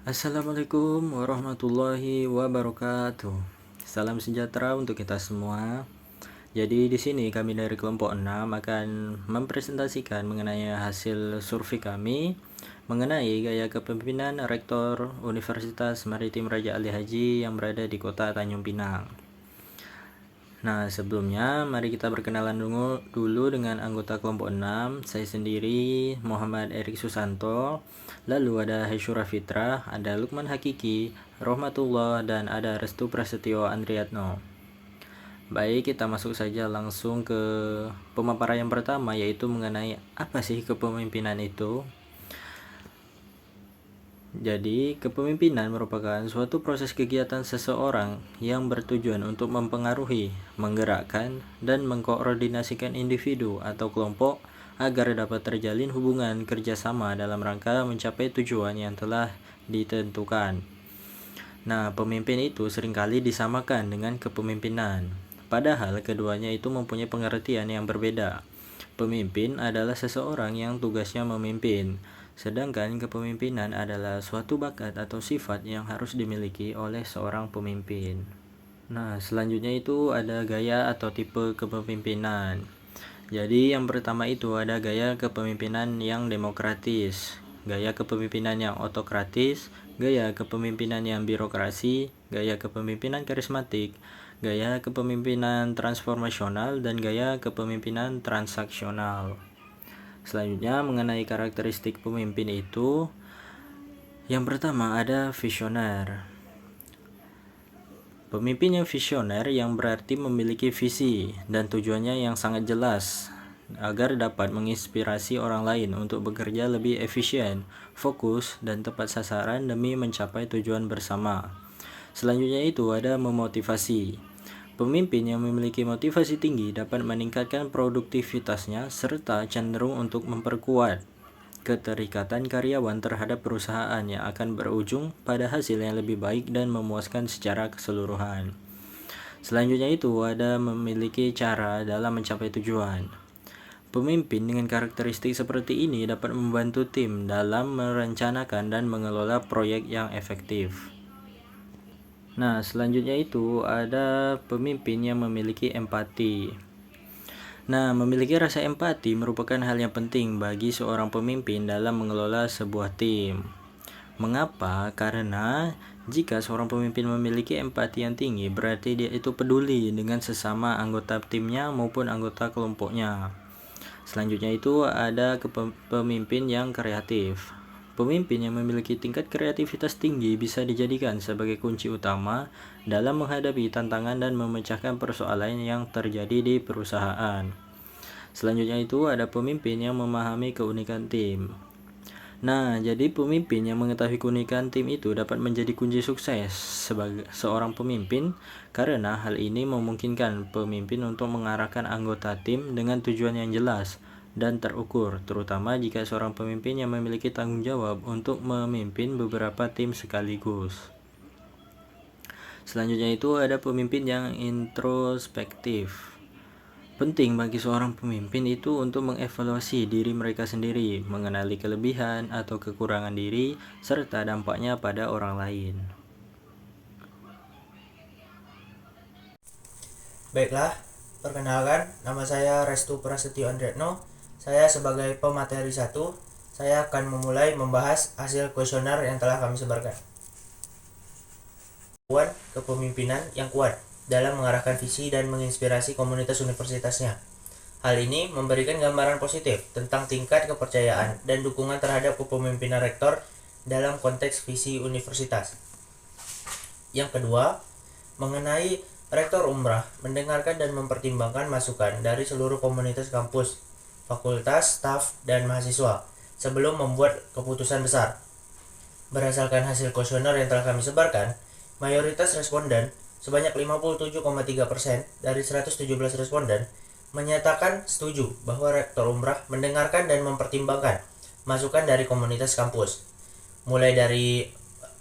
Assalamualaikum warahmatullahi wabarakatuh. Salam sejahtera untuk kita semua. Jadi di sini kami dari kelompok 6 akan mempresentasikan mengenai hasil survei kami mengenai gaya kepemimpinan Rektor Universitas Maritim Raja Ali Haji yang berada di Kota Tanjung Pinang. Nah, sebelumnya mari kita berkenalan dulu dengan anggota kelompok 6. Saya sendiri Muhammad Erik Susanto. Lalu ada Haisyura Fitrah, ada Lukman Hakiki, Rohmatullah, dan ada Restu Prasetyo Andriatno. Baik, kita masuk saja langsung ke pemaparan yang pertama, yaitu mengenai apa sih kepemimpinan itu. Jadi, kepemimpinan merupakan suatu proses kegiatan seseorang yang bertujuan untuk mempengaruhi, menggerakkan, dan mengkoordinasikan individu atau kelompok agar dapat terjalin hubungan kerjasama dalam rangka mencapai tujuan yang telah ditentukan. Nah, pemimpin itu seringkali disamakan dengan kepemimpinan, padahal keduanya itu mempunyai pengertian yang berbeda. Pemimpin adalah seseorang yang tugasnya memimpin, sedangkan kepemimpinan adalah suatu bakat atau sifat yang harus dimiliki oleh seorang pemimpin. Nah, selanjutnya itu ada gaya atau tipe kepemimpinan. Jadi yang pertama itu ada gaya kepemimpinan yang demokratis, gaya kepemimpinan yang otokratis, gaya kepemimpinan yang birokrasi, gaya kepemimpinan karismatik, gaya kepemimpinan transformasional, dan gaya kepemimpinan transaksional. Selanjutnya mengenai karakteristik pemimpin itu, yang pertama ada visioner. Pemimpin yang visioner yang berarti memiliki visi dan tujuannya yang sangat jelas agar dapat menginspirasi orang lain untuk bekerja lebih efisien, fokus, dan tepat sasaran demi mencapai tujuan bersama. Selanjutnya itu ada memotivasi. Pemimpin yang memiliki motivasi tinggi dapat meningkatkan produktivitasnya serta cenderung untuk memperkuat keterikatan karyawan terhadap perusahaan yang akan berujung pada hasil yang lebih baik dan memuaskan secara keseluruhan. Selanjutnya itu ada memiliki cara dalam mencapai tujuan. Pemimpin dengan karakteristik seperti ini dapat membantu tim dalam merencanakan dan mengelola proyek yang efektif. Nah, selanjutnya itu ada pemimpin yang memiliki empati. Nah, memiliki rasa empati merupakan hal yang penting bagi seorang pemimpin dalam mengelola sebuah tim. Mengapa? Karena jika seorang pemimpin memiliki empati yang tinggi, berarti dia itu peduli dengan sesama anggota timnya maupun anggota kelompoknya. Selanjutnya itu ada pemimpin yang kreatif. Pemimpin yang memiliki tingkat kreativitas tinggi bisa dijadikan sebagai kunci utama dalam menghadapi tantangan dan memecahkan persoalan yang terjadi di perusahaan. Selanjutnya itu ada pemimpin yang memahami keunikan tim. Nah, jadi pemimpin yang mengetahui keunikan tim itu dapat menjadi kunci sukses sebagai seorang pemimpin karena hal ini memungkinkan pemimpin untuk mengarahkan anggota tim dengan tujuan yang jelas dan terukur, terutama jika seorang pemimpin yang memiliki tanggung jawab untuk memimpin beberapa tim sekaligus. Selanjutnya itu ada pemimpin yang introspektif. Penting bagi seorang pemimpin itu untuk mengevaluasi diri mereka sendiri, mengenali kelebihan atau kekurangan diri, serta dampaknya pada orang lain. Baiklah, perkenalkan, nama saya Restu Prasetyo Andriatno. Saya sebagai pemateri 1, saya akan memulai membahas hasil kuesioner yang telah kami sebarkan. Kepemimpinan yang kuat dalam mengarahkan visi dan menginspirasi komunitas universitasnya. Hal ini memberikan gambaran positif tentang tingkat kepercayaan dan dukungan terhadap kepemimpinan rektor dalam konteks visi universitas. Yang kedua, mengenai rektor umrah mendengarkan dan mempertimbangkan masukan dari seluruh komunitas kampus, fakultas, staf, dan mahasiswa sebelum membuat keputusan besar. Berdasarkan hasil kuesioner yang telah kami sebarkan, mayoritas responden sebanyak 57,3% dari 117 responden menyatakan setuju bahwa rektor umrah mendengarkan dan mempertimbangkan masukan dari komunitas kampus, mulai dari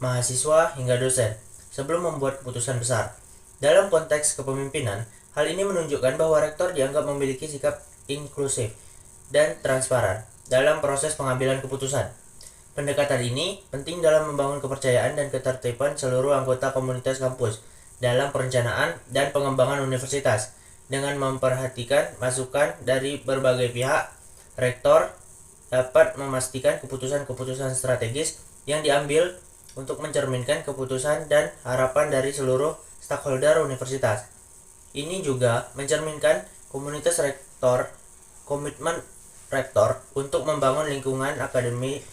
mahasiswa hingga dosen, sebelum membuat keputusan besar. Dalam konteks kepemimpinan, hal ini menunjukkan bahwa rektor dianggap memiliki sikap inklusif dan transparan dalam proses pengambilan keputusan. Pendekatan ini penting dalam membangun kepercayaan dan ketertiban seluruh anggota komunitas kampus dalam perencanaan dan pengembangan universitas. Dengan memperhatikan masukan dari berbagai pihak, rektor dapat memastikan keputusan-keputusan strategis yang diambil untuk mencerminkan keputusan dan harapan dari seluruh stakeholder universitas. Ini juga mencerminkan komitmen rektor untuk membangun lingkungan akademik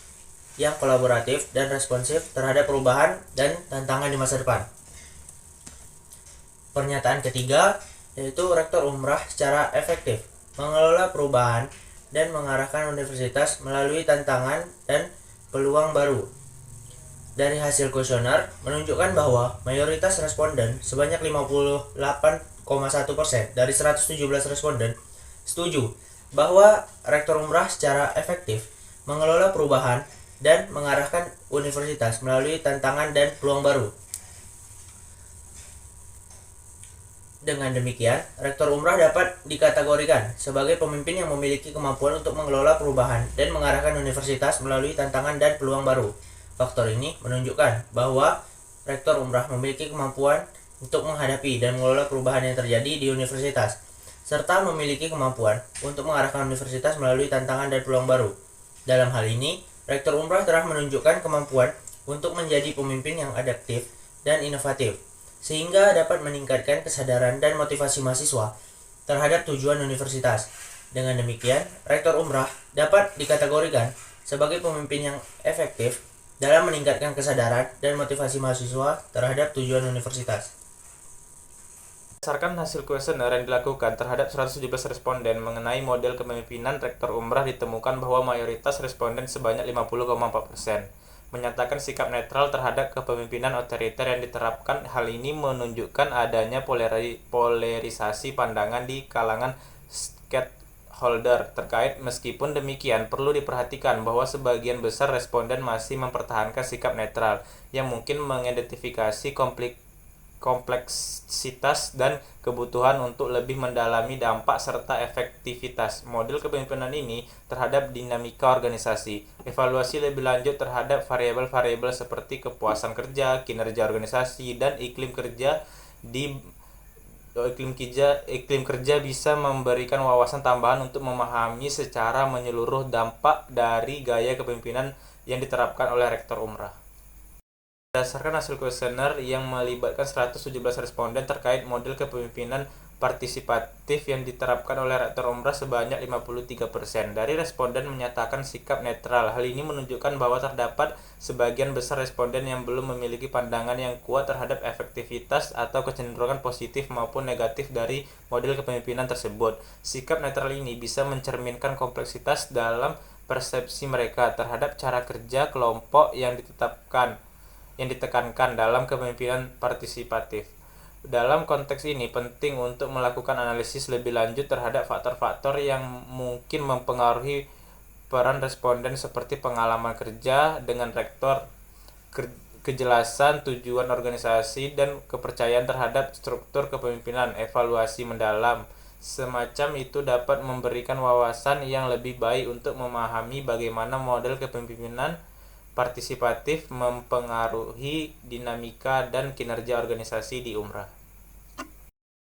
yang kolaboratif dan responsif terhadap perubahan dan tantangan di masa depan. Pernyataan ketiga yaitu rektor umrah secara efektif mengelola perubahan dan mengarahkan universitas melalui tantangan dan peluang baru. Dari hasil kuesioner menunjukkan bahwa mayoritas responden sebanyak 58,1% dari 117 responden setuju bahwa rektor umrah secara efektif mengelola perubahan dan mengarahkan universitas melalui tantangan dan peluang baru. Dengan demikian, rektor umrah dapat dikategorikan sebagai pemimpin yang memiliki kemampuan untuk mengelola perubahan dan mengarahkan universitas melalui tantangan dan peluang baru. Faktor ini menunjukkan bahwa rektor umrah memiliki kemampuan untuk menghadapi dan mengelola perubahan yang terjadi di universitas, serta memiliki kemampuan untuk mengarahkan universitas melalui tantangan dan peluang baru. Dalam hal ini, rektor umrah telah menunjukkan kemampuan untuk menjadi pemimpin yang adaptif dan inovatif, sehingga dapat meningkatkan kesadaran dan motivasi mahasiswa terhadap tujuan universitas. Dengan demikian, rektor umrah dapat dikategorikan sebagai pemimpin yang efektif dalam meningkatkan kesadaran dan motivasi mahasiswa terhadap tujuan universitas. Berdasarkan hasil kuesioner yang dilakukan terhadap 117 responden mengenai model kepemimpinan rektor umrah, ditemukan bahwa mayoritas responden sebanyak 50,4% menyatakan sikap netral terhadap kepemimpinan otoriter yang diterapkan. Hal ini menunjukkan adanya polarisasi pandangan di kalangan stakeholder terkait. Meskipun demikian, perlu diperhatikan bahwa sebagian besar responden masih mempertahankan sikap netral yang mungkin mengidentifikasi kompleksitas dan kebutuhan untuk lebih mendalami dampak serta efektivitas model kepemimpinan ini terhadap dinamika organisasi. Evaluasi lebih lanjut terhadap variabel-variabel seperti kepuasan kerja, kinerja organisasi, dan iklim kerja bisa memberikan wawasan tambahan untuk memahami secara menyeluruh dampak dari gaya kepemimpinan yang diterapkan oleh rektor umrah. Berdasarkan hasil kuesioner yang melibatkan 117 responden terkait model kepemimpinan partisipatif yang diterapkan oleh rektor umrah, sebanyak 53% dari responden menyatakan sikap netral. Hal ini menunjukkan bahwa terdapat sebagian besar responden yang belum memiliki pandangan yang kuat terhadap efektivitas atau kecenderungan positif maupun negatif dari model kepemimpinan tersebut. Sikap netral ini bisa mencerminkan kompleksitas dalam persepsi mereka terhadap cara kerja kelompok yang ditekankan dalam kepemimpinan partisipatif. Dalam konteks ini, penting untuk melakukan analisis lebih lanjut terhadap faktor-faktor yang mungkin mempengaruhi peran responden seperti pengalaman kerja dengan rektor, kejelasan tujuan organisasi, dan kepercayaan terhadap struktur kepemimpinan. Evaluasi mendalam semacam itu dapat memberikan wawasan yang lebih baik untuk memahami bagaimana model kepemimpinan partisipatif mempengaruhi dinamika dan kinerja organisasi di umrah.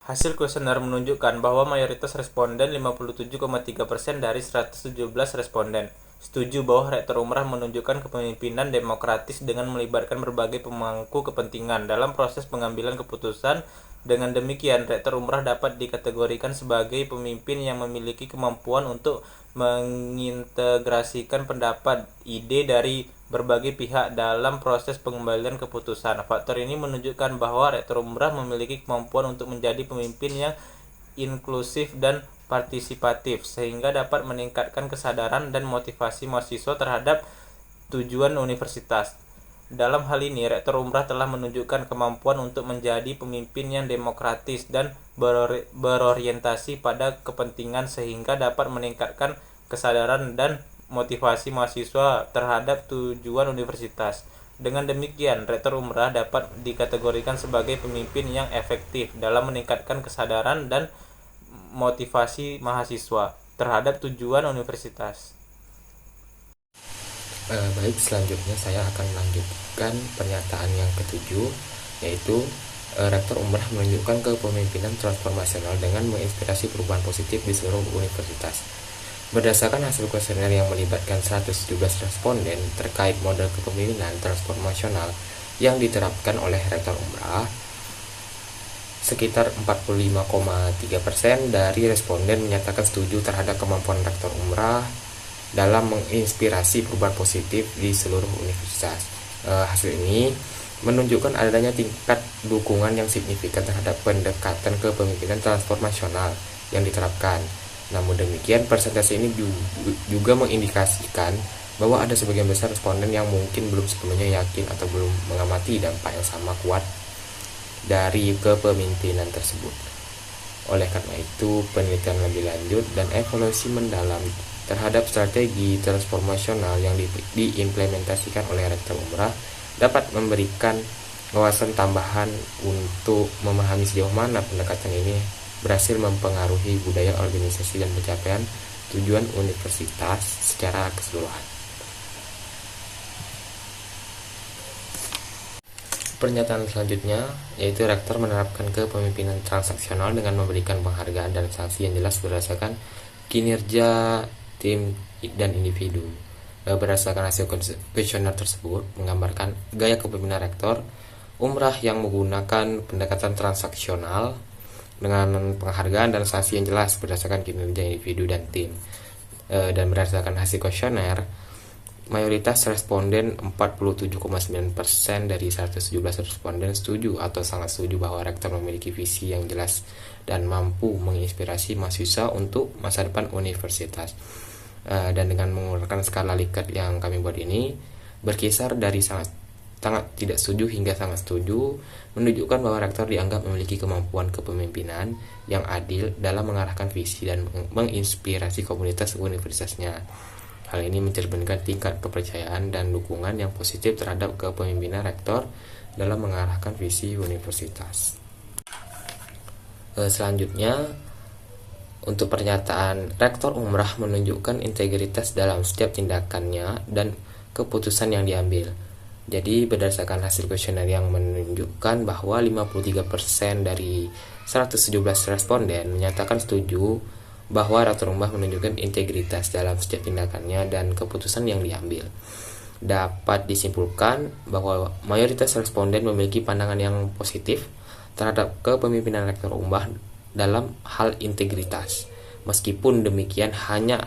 Hasil kuesioner menunjukkan bahwa mayoritas responden 57,3% dari 117 responden setuju bahwa rektor umrah menunjukkan kepemimpinan demokratis dengan melibatkan berbagai pemangku kepentingan dalam proses pengambilan keputusan. Dengan demikian, rektor umrah dapat dikategorikan sebagai pemimpin yang memiliki kemampuan untuk mengintegrasikan pendapat, ide dari berbagai pihak dalam proses pengambilan keputusan. Faktor ini menunjukkan bahwa rektor umrah memiliki kemampuan untuk menjadi pemimpin yang inklusif dan partisipatif, sehingga dapat meningkatkan kesadaran dan motivasi mahasiswa terhadap tujuan universitas. Dalam hal ini, rektor umrah telah menunjukkan kemampuan untuk menjadi pemimpin yang demokratis dan berorientasi pada kepentingan, sehingga dapat meningkatkan kesadaran dan motivasi mahasiswa terhadap tujuan universitas. Dengan demikian, rektor umrah dapat dikategorikan sebagai pemimpin yang efektif dalam meningkatkan kesadaran dan motivasi mahasiswa terhadap tujuan universitas. Baik, selanjutnya saya akan melanjutkan pernyataan yang ketujuh, yaitu Rektor Umrah menunjukkan kepemimpinan transformasional dengan menginspirasi perubahan positif di seluruh universitas. Berdasarkan hasil kuesioner yang melibatkan 117 responden terkait model kepemimpinan transformasional yang diterapkan oleh Rektor Umrah, sekitar 45,3% dari responden menyatakan setuju terhadap kemampuan Rektor Umrah dalam menginspirasi perubahan positif di seluruh universitas. Hasil ini menunjukkan adanya tingkat dukungan yang signifikan terhadap pendekatan kepemimpinan transformasional yang diterapkan. Namun demikian, persentase ini juga mengindikasikan bahwa ada sebagian besar responden yang mungkin belum sepenuhnya yakin atau belum mengamati dampak yang sama kuat dari kepemimpinan tersebut. Oleh karena itu, penelitian lebih lanjut dan evaluasi mendalam terhadap strategi transformasional yang diimplementasikan oleh Rektor Umrah dapat memberikan wawasan tambahan untuk memahami sejauh mana pendekatan ini berhasil mempengaruhi budaya organisasi dan pencapaian tujuan universitas secara keseluruhan. Pernyataan selanjutnya, yaitu Rektor menerapkan kepemimpinan transaksional dengan memberikan penghargaan dan sanksi yang jelas berdasarkan kinerja tim dan individu. Berdasarkan hasil kuesioner tersebut menggambarkan gaya kepemimpinan Rektor Umrah yang menggunakan pendekatan transaksional dengan penghargaan dan sanksi yang jelas berdasarkan kinerja individu dan tim. Dan berdasarkan hasil kuesioner, mayoritas responden 47,9% dari 117 responden setuju atau sangat setuju bahwa Rektor memiliki visi yang jelas dan mampu menginspirasi mahasiswa untuk masa depan universitas. Dan dengan menggunakan skala Likert yang kami buat ini, berkisar dari sangat tidak setuju hingga sangat setuju, menunjukkan bahwa Rektor dianggap memiliki kemampuan kepemimpinan yang adil dalam mengarahkan visi dan menginspirasi komunitas universitasnya. Hal ini mencerminkan tingkat kepercayaan dan dukungan yang positif terhadap kepemimpinan Rektor dalam mengarahkan visi universitas. Selanjutnya, untuk pernyataan Rektor Umrah menunjukkan integritas dalam setiap tindakannya dan keputusan yang diambil. Jadi berdasarkan hasil kuesioner yang menunjukkan bahwa 53% dari 117 responden menyatakan setuju bahwa Rektor Umrah menunjukkan integritas dalam setiap tindakannya dan keputusan yang diambil. Dapat disimpulkan bahwa mayoritas responden memiliki pandangan yang positif terhadap kepemimpinan Rektor Umrah dalam hal integritas. Meskipun demikian, hanya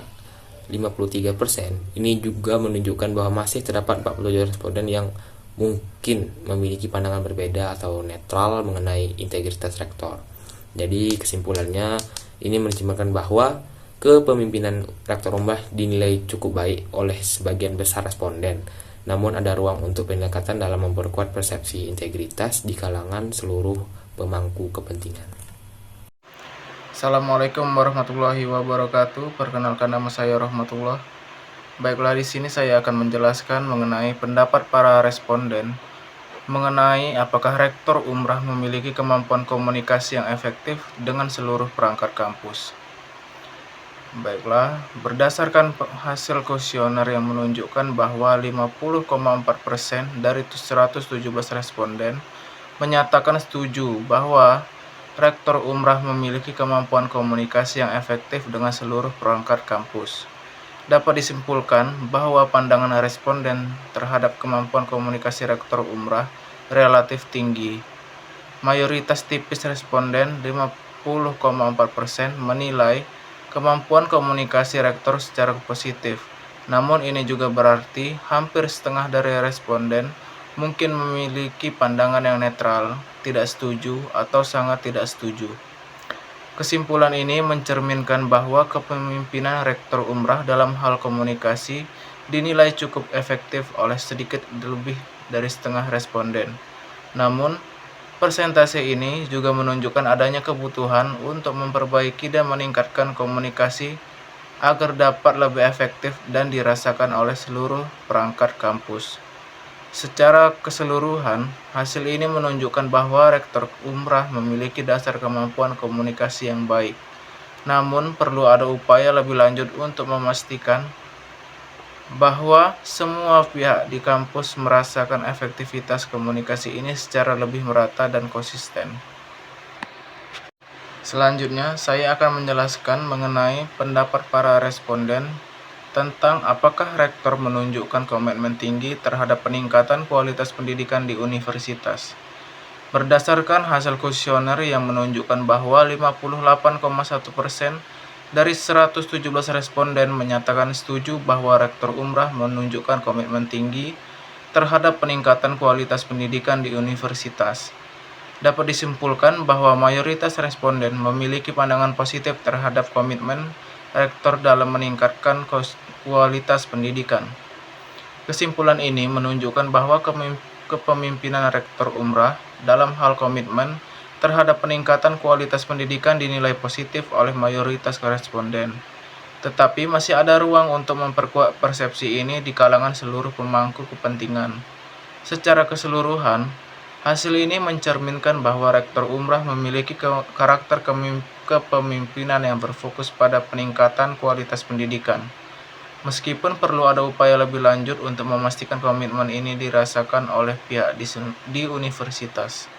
53%, ini juga menunjukkan bahwa masih terdapat 47 responden yang mungkin memiliki pandangan berbeda atau netral mengenai integritas Rektor. Jadi kesimpulannya, ini mencerminkan bahwa kepemimpinan Rektor Umrah dinilai cukup baik oleh sebagian besar responden. Namun ada ruang untuk pendekatan dalam memperkuat persepsi integritas di kalangan seluruh pemangku kepentingan. Assalamualaikum warahmatullahi wabarakatuh. Perkenalkan, nama saya Rahmatullah. Baiklah, di sini saya akan menjelaskan mengenai pendapat para responden mengenai apakah Rektor Umrah memiliki kemampuan komunikasi yang efektif dengan seluruh perangkat kampus. Baiklah, berdasarkan hasil kuesioner yang menunjukkan bahwa 50,4% dari 117 responden menyatakan setuju bahwa Rektor Umrah memiliki kemampuan komunikasi yang efektif dengan seluruh perangkat kampus. Dapat disimpulkan bahwa pandangan responden terhadap kemampuan komunikasi Rektor Umrah relatif tinggi. Mayoritas tipis responden 50,4% menilai kemampuan komunikasi Rektor secara positif. Namun ini juga berarti hampir setengah dari responden mungkin memiliki pandangan yang netral, tidak setuju, atau sangat tidak setuju. Kesimpulan ini mencerminkan bahwa kepemimpinan Rektor Umrah dalam hal komunikasi dinilai cukup efektif oleh sedikit lebih dari setengah responden. Namun, persentase ini juga menunjukkan adanya kebutuhan untuk memperbaiki dan meningkatkan komunikasi agar dapat lebih efektif dan dirasakan oleh seluruh perangkat kampus. Secara keseluruhan, hasil ini menunjukkan bahwa Rektor Umrah memiliki dasar kemampuan komunikasi yang baik. Namun, perlu ada upaya lebih lanjut untuk memastikan bahwa semua pihak di kampus merasakan efektivitas komunikasi ini secara lebih merata dan konsisten. Selanjutnya, saya akan menjelaskan mengenai pendapat para responden tentang apakah rektor menunjukkan komitmen tinggi terhadap peningkatan kualitas pendidikan di universitas. Berdasarkan hasil kuesioner yang menunjukkan bahwa 58,1% dari 117 responden menyatakan setuju bahwa rektor Umrah menunjukkan komitmen tinggi terhadap peningkatan kualitas pendidikan di universitas. Dapat disimpulkan bahwa mayoritas responden memiliki pandangan positif terhadap komitmen rektor dalam meningkatkan kualitas pendidikan. Kesimpulan ini menunjukkan bahwa kepemimpinan rektor Umrah dalam hal komitmen terhadap peningkatan kualitas pendidikan dinilai positif oleh mayoritas responden. Tetapi masih ada ruang untuk memperkuat persepsi ini di kalangan seluruh pemangku kepentingan. Secara keseluruhan, hasil ini mencerminkan bahwa rektor Umrah memiliki karakter kepemimpinan yang berfokus pada peningkatan kualitas pendidikan. Meskipun perlu ada upaya lebih lanjut untuk memastikan komitmen ini dirasakan oleh pihak di universitas.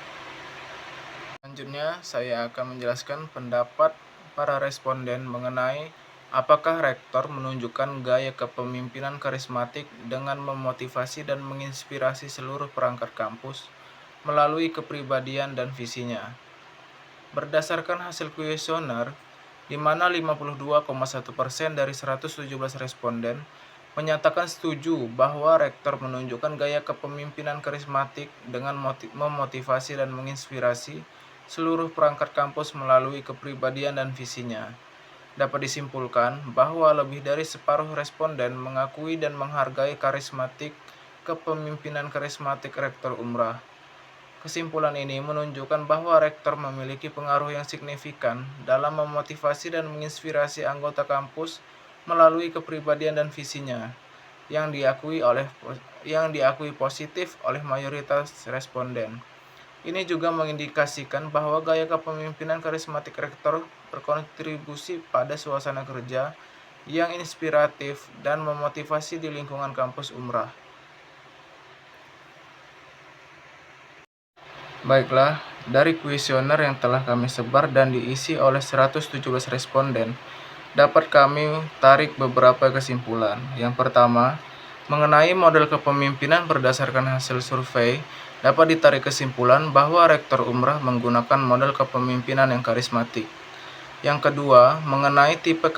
Selanjutnya, saya akan menjelaskan pendapat para responden mengenai apakah rektor menunjukkan gaya kepemimpinan karismatik dengan memotivasi dan menginspirasi seluruh perangkat kampus melalui kepribadian dan visinya. Berdasarkan hasil kuesioner, di mana 52,1% dari 117 responden menyatakan setuju bahwa rektor menunjukkan gaya kepemimpinan karismatik dengan memotivasi dan menginspirasi seluruh perangkat kampus melalui kepribadian dan visinya. Dapat disimpulkan bahwa lebih dari separuh responden mengakui dan menghargai kepemimpinan karismatik rektor Umrah. Kesimpulan ini menunjukkan bahwa rektor memiliki pengaruh yang signifikan dalam memotivasi dan menginspirasi anggota kampus melalui kepribadian dan visinya yang diakui positif oleh mayoritas responden. Ini juga mengindikasikan bahwa gaya kepemimpinan karismatik rektor berkontribusi pada suasana kerja yang inspiratif dan memotivasi di lingkungan kampus Umrah. Baiklah, dari kuesioner yang telah kami sebar dan diisi oleh 117 responden, dapat kami tarik beberapa kesimpulan. Yang pertama, mengenai model kepemimpinan berdasarkan hasil survei, dapat ditarik kesimpulan bahwa rektor Umrah menggunakan model kepemimpinan yang karismatik. Yang kedua, mengenai tipe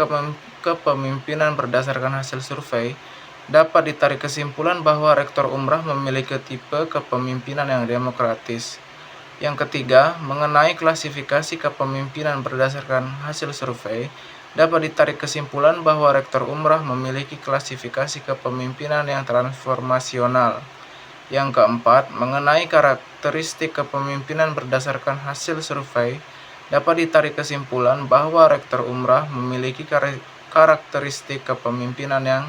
kepemimpinan berdasarkan hasil survei, dapat ditarik kesimpulan bahwa rektor Umrah memiliki tipe kepemimpinan yang demokratis. Yang ketiga, mengenai klasifikasi kepemimpinan berdasarkan hasil survei, dapat ditarik kesimpulan bahwa rektor Umrah memiliki klasifikasi kepemimpinan yang transformasional. Yang keempat, mengenai karakteristik kepemimpinan berdasarkan hasil survei, dapat ditarik kesimpulan bahwa rektor Umrah memiliki karakteristik kepemimpinan yang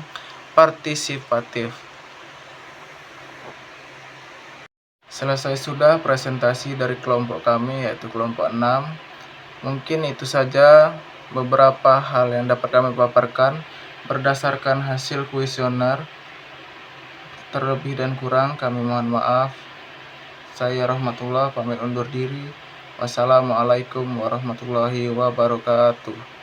partisipatif. Selesai sudah presentasi dari kelompok kami, yaitu kelompok 6. Mungkin itu saja beberapa hal yang dapat kami paparkan berdasarkan hasil kuesioner. Terlebih dan kurang kami mohon maaf. Saya Rahmatullah pamit undur diri. Wassalamualaikum warahmatullahi wabarakatuh.